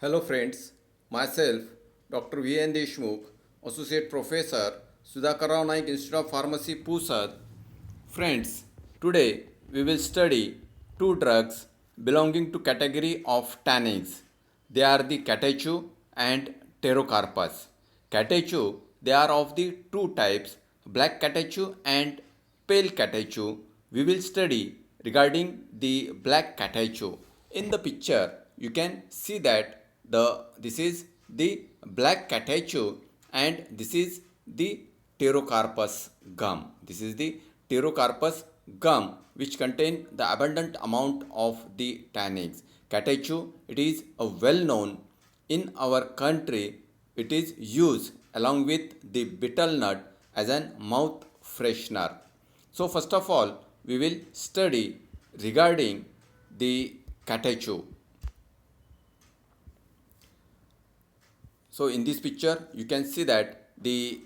Hello friends, myself Dr. V.N. Deshmukh, Associate Professor, Sudhakarrao Naik Institute of Pharmacy, Pusad. Friends, today we will study two drugs belonging to category of tannins. They are the catechu and pterocarpus. Catechu, they are of the two types, black catechu and pale catechu. We will study regarding the black catechu. In the picture, you can see that this is the black catechu and this is the pterocarpus gum. This is the pterocarpus gum which contain the abundant amount of the tannins. Catechu, it is a well known in our country. It is used along with the betel nut as an mouth freshener. So first of all, we will study regarding the catechu. So in this picture, you can see that the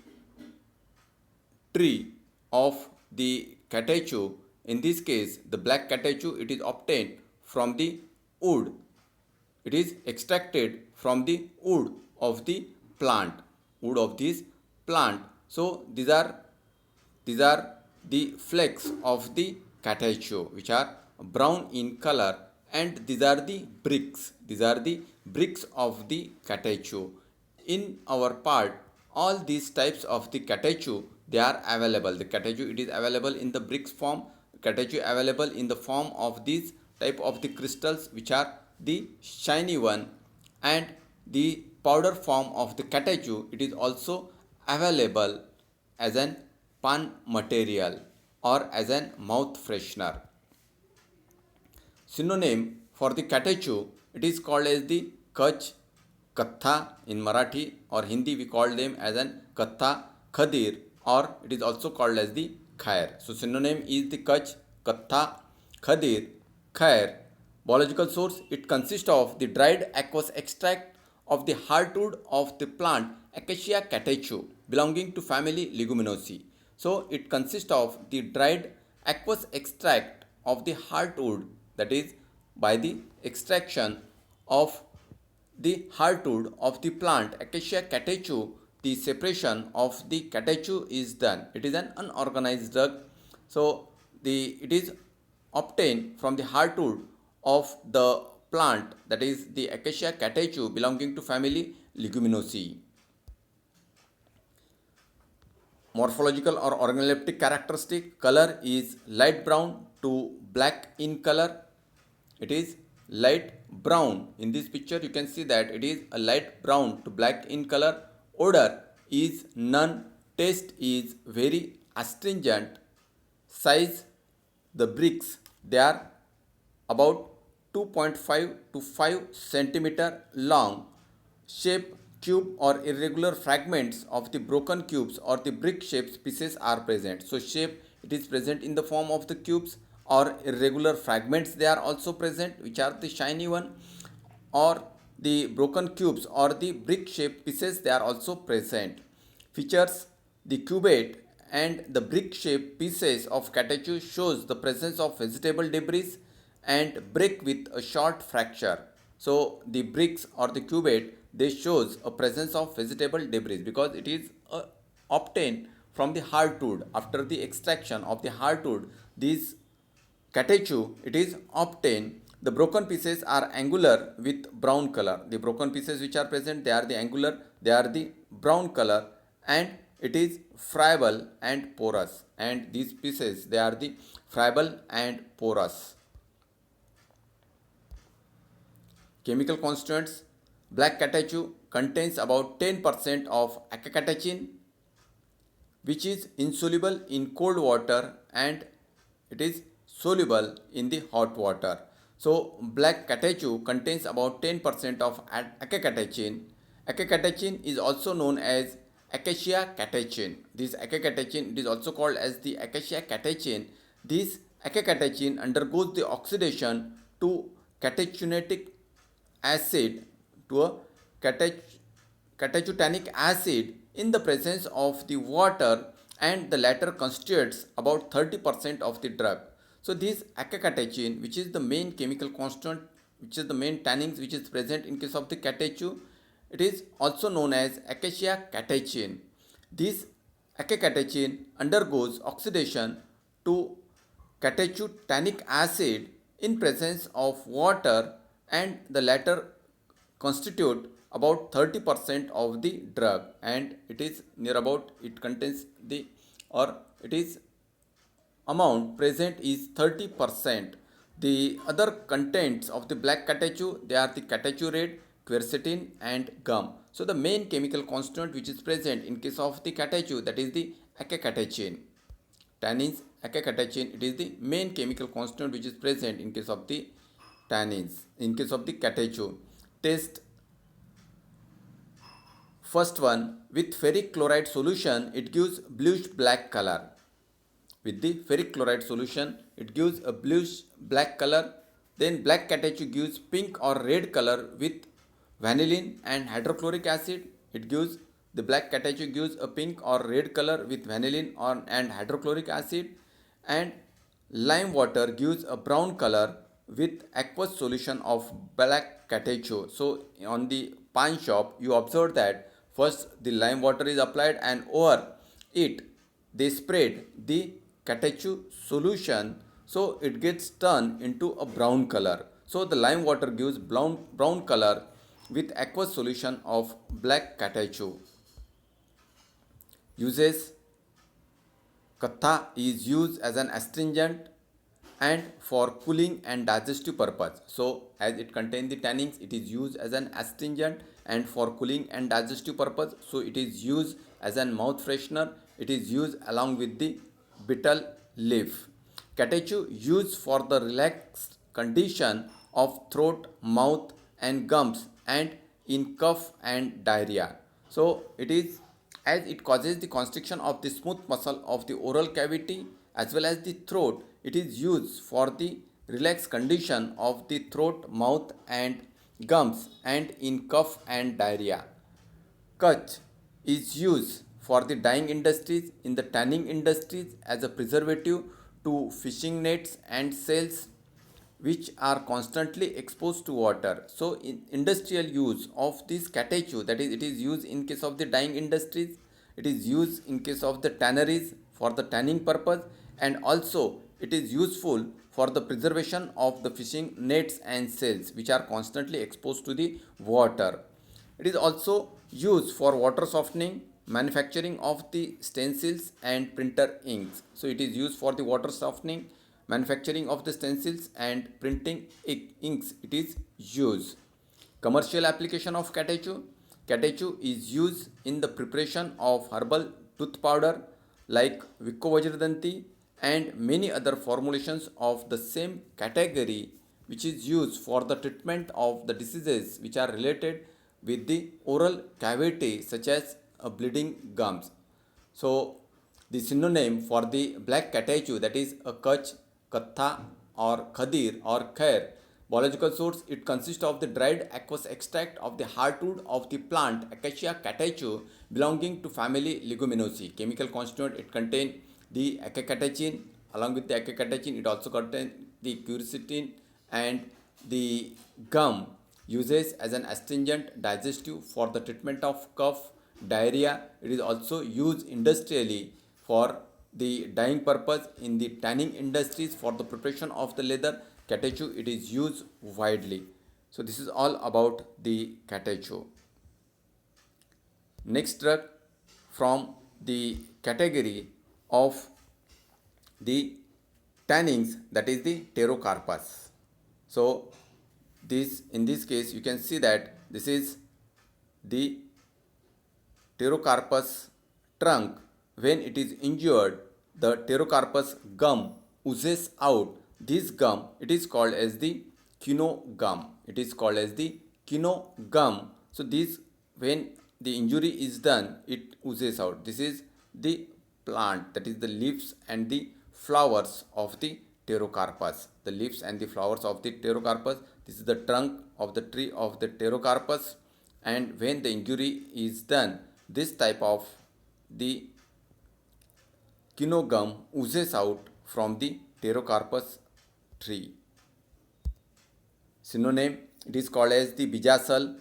tree of the catechu, in this case the black catechu, it is obtained from the wood. It is extracted from the wood of the plant, wood of this plant. So these are the flakes of the catechu which are brown in color, and these are the bricks. These are the bricks of the catechu. In our part, all these types of the catechu, they are available. The catechu, it is available in the bricks form. Catechu available in the form of these type of the crystals which are the shiny one, and the powder form of the catechu, it is also available as an pan material or as an mouth freshener. Synonym for the catechu, it is called as the kach, katha in Marathi, or Hindi we call them as an katha, khadir, or it is also called as the khair. So synonym is the kach, katha, khadir, khair. Biological source, it consists of the dried aqueous extract of the heartwood of the plant Acacia catechu belonging to family Leguminosae. So it consists of the dried aqueous extract of the heartwood, that is by the extraction of the heartwood of the plant Acacia catechu, the separation of the catechu is done. It is an unorganized drug. So it is obtained from the heartwood of the plant, that is the Acacia catechu belonging to family Leguminosae. Morphological or organoleptic characteristic, color is light brown to black in color. It is light brown. In this picture you can see that it is a light brown to black in color. Odor is none. Taste is very astringent. Size, the bricks, they are about 2.5 to 5 centimeter long. Shape, cube or irregular fragments of the broken cubes or the brick shaped pieces are present. So shape, it is present in the form of the cubes, or irregular fragments they are also present, which are the shiny one, or the broken cubes or the brick shaped pieces they are also present. Features, the cubate and the brick shaped pieces of catechu shows the presence of vegetable debris and brick with a short fracture. So the bricks or the cubate, they shows a presence of vegetable debris because it is obtained from the heartwood. After the extraction of the heartwood, these catechu, it is obtained. The broken pieces are angular with brown color. The broken pieces which are present, they are the angular, they are the brown color, and it is friable and porous. And these pieces, they are the friable and porous. Chemical constituents, black catechu contains about 10% of acecatechin, which is insoluble in cold water and it is soluble in the hot water. So black catechu contains about 10% of acecatechin. Acecatechin is also known as acacia catechin. This acecatechin, it is also called as the acacia catechin. This acecatechin undergoes the oxidation to catechunetic acid, to a catechutanic acid in the presence of the water, and the latter constitutes about 30% of the drug. So this acecatechin, which is the main chemical constituent which is the main tannins which is present in case of the catechu. It is also known as acacia catechin. This acecatechin undergoes oxidation to catechutannic acid in presence of water, and the latter constitute about 30% of the drug, and it is near about, it contains the, or it is amount present is 30%. The other contents of the black catechu, they are the catechu red, quercetin and gum. So the main chemical constituent which is present in case of the catechu, that is the acecatechin. Tannins, acecatechin, it is the main chemical constituent which is present in case of the tannins, in case of the catechu. Test first one with ferric chloride solution, it gives bluish black color. With the ferric chloride solution, it gives a bluish black color. Then black catechu gives pink or red color with vanillin and hydrochloric acid. It gives, the black catechu gives a pink or red color with vanillin or and hydrochloric acid, and lime water gives a brown color with aqueous solution of black catechu. So on the pawn shop, you observe that first the lime water is applied and over it they spread the catechu solution, so it gets turned into a brown color. So the lime water gives brown color with aqueous solution of black catechu. Uses: Katha is used as an astringent and for cooling and digestive purpose. So as it contains the tannins, it is used as an astringent and for cooling and digestive purpose. So it is used as a mouth freshener. It is used along with the betel leaf. Catechu used for the relaxed condition of throat, mouth and gums, and in cough and diarrhea. So it is, as it causes the constriction of the smooth muscle of the oral cavity as well as the throat. It is used for the relaxed condition of the throat, mouth and gums, and in cough and diarrhea. Kutch is used for the dyeing industries, in the tanning industries, as a preservative to fishing nets and sails which are constantly exposed to water. So in industrial use of this catechu, that is, it is used in case of the dyeing industries, it is used in case of the tanneries for the tanning purpose, and also it is useful for the preservation of the fishing nets and sails which are constantly exposed to the water. It is also used for water softening, manufacturing of the stencils and printer inks. So it is used for the water softening, manufacturing of the stencils and printing inks. It is used. Commercial application of catechu. Catechu is used in the preparation of herbal tooth powder like Vicovajradanti and many other formulations of the same category, which is used for the treatment of the diseases which are related with the oral cavity such as bleeding gums. So the synonym for the black catechu, that is a kutch, katha or khadir or khair. Biological source: it consists of the dried aqueous extract of the heartwood of the plant Acacia catechu belonging to family Leguminosae. Chemical constituent: it contains the acecatechin. Along with the acecatechin, it also contains the quercetin and the gum. Uses as an astringent, digestive, for the treatment of cough, diarrhea. It is also used industrially for the dyeing purpose, in the tanning industries for the preparation of the leather. Catechu, it is used widely. So this is all about the catechu. Next drug from the category of the tannins, that is the pterocarpus. So this, in this case, you can see that this is the pterocarpus trunk. When it is injured, the pterocarpus gum oozes out. This gum, it is called as the quino gum. It is called as the quino gum. So this, when the injury is done, it oozes out. This is the plant, that is the leaves and the flowers of the pterocarpus. The leaves and the flowers of the pterocarpus. This is the trunk of the tree of the pterocarpus, and when the injury is done, this type of the quino gum oozes out from the pterocarpus tree. Synonym, it is called as the bijasal,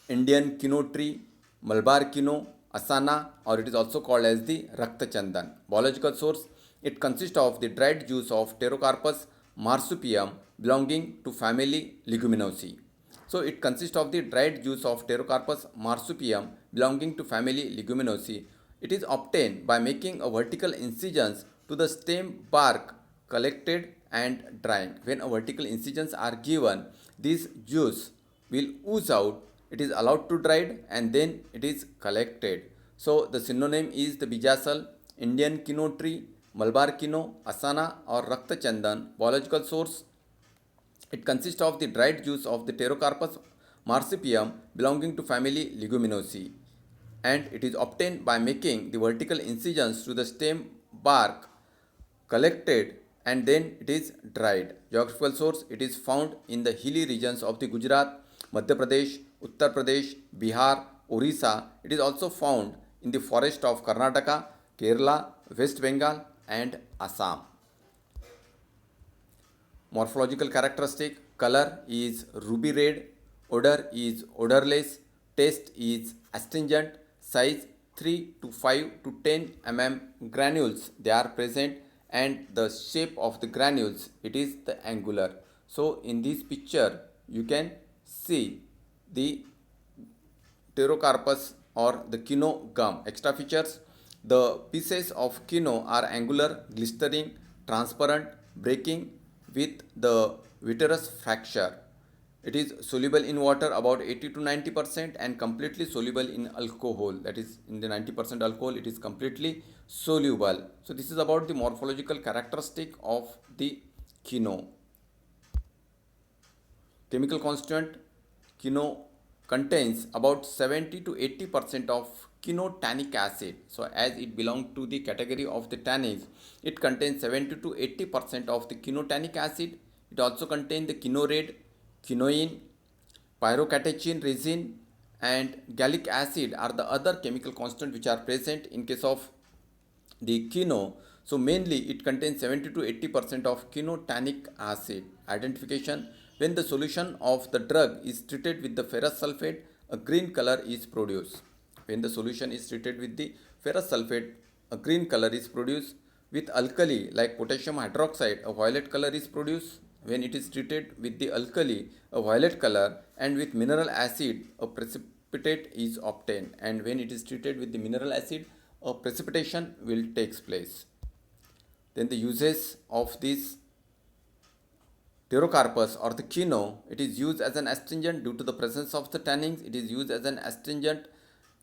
Indian quino tree, Malabar quino, asana, or it is also called as the rakta chandan. Biological source, it consists of the dried juice of Pterocarpus marsupium belonging to family Leguminosae. So it consists of the dried juice of Pterocarpus marsupium belonging to family Leguminosae. It is obtained by making a vertical incisions to the stem bark, collected and drying. When a vertical incisions are given, this juice will ooze out. It is allowed to dried and then it is collected. So the synonym is the bijasal, Indian quino tree, Malabar quino, asana or rakta chandan. Biological source, it consists of the dried juice of the Pterocarpus marsupium belonging to family Leguminosae, and it is obtained by making the vertical incisions to the stem bark, collected and then it is dried. Geographical source, it is found in the hilly regions of the Gujarat, Madhya Pradesh, Uttar Pradesh, Bihar, Orissa. It is also found in the forest of Karnataka, Kerala, West Bengal and Assam. Morphological characteristic, color is ruby red, odor is odorless, taste is astringent, size 3 to 5 to 10 granules they are present, and the shape of the granules, it is the angular. So in this picture you can see the Pterocarpus or the quino gum. Extra features, the pieces of quino are angular, glistering, transparent, breaking with the vitreous fracture. It is soluble in water about 80 to 90% and completely soluble in alcohol. That is, in the 90% alcohol, it is completely soluble. So this is about the morphological characteristic of the quino. Chemical constituent, quino contains about 70 to 80% of quinotannic acid. So as it belongs to the category of the tannins, it contains 70 to 80% of the quinotannic acid. It also contains the quinored, quinoin, pyrocatechin resin and gallic acid are the other chemical constituents which are present in case of the quino. So mainly it contains 70 to 80% of quinotannic acid. Identification, when the solution of the drug is treated with the ferrous sulfate, a green color is produced. When the solution is treated with the ferrous sulfate, a green color is produced. With alkali like potassium hydroxide, a violet color is produced. When it is treated with the alkali, a violet color, and with mineral acid, a precipitate is obtained. And when it is treated with the mineral acid, a precipitation will take place. Then the uses of this Pterocarpus or the quino, it is used as an astringent due to the presence of the tannins. It is used as an astringent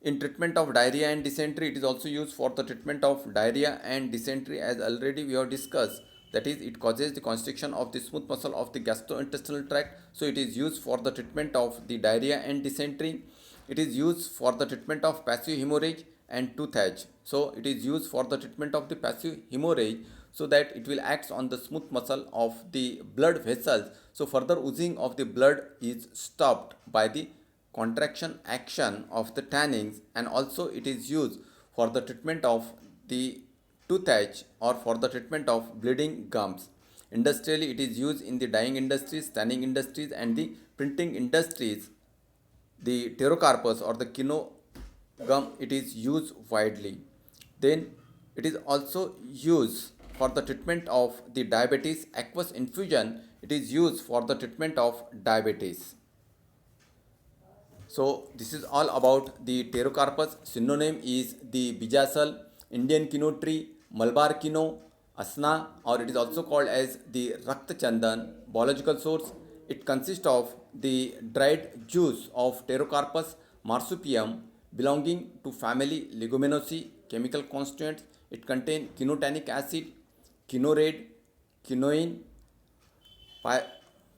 in treatment of diarrhea and dysentery. It is also used for the treatment of diarrhea and dysentery, as already we have discussed. That is, it causes the constriction of the smooth muscle of the gastrointestinal tract. So it is used for the treatment of the diarrhea and dysentery. It is used for the treatment of passive hemorrhage and toothache. So it is used for the treatment of the passive hemorrhage, so that it will act on the smooth muscle of the blood vessels. So further oozing of the blood is stopped by the contraction action of the tannins, and also it is used for the treatment of the toothache or for the treatment of bleeding gums. Industrially, it is used in the dyeing industries, tanning industries and the printing industries. The Pterocarpus or the quino gum, it is used widely. Then it is also used for the treatment of the diabetes. Aqueous infusion, it is used for the treatment of diabetes. So this is all about the Pterocarpus. Synonym is the bijasal, Indian quino tree, Malabar quino, asna, or it is also called as the rakta chandan. Biological source, it consists of the dried juice of Pterocarpus marsupium belonging to family Leguminosae. Chemical constituents, it contains quinotannic acid, quinored, quinoin,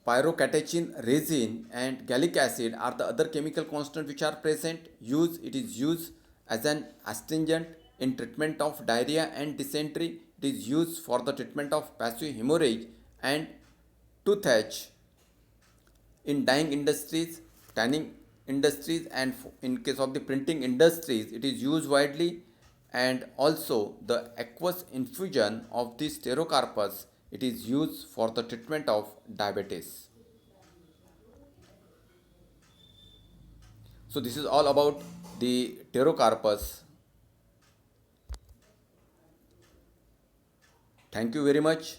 pyrocatechin resin and gallic acid are the other chemical constituents which are present. Use, it is used as an astringent in treatment of diarrhea and dysentery. It is used for the treatment of passive hemorrhage and toothache. In dyeing industries, tanning industries and in case of the printing industries, it is used widely. And also the aqueous infusion of this Pterocarpus, it is used for the treatment of diabetes. So this is all about the pterocarpus. Thank you very much.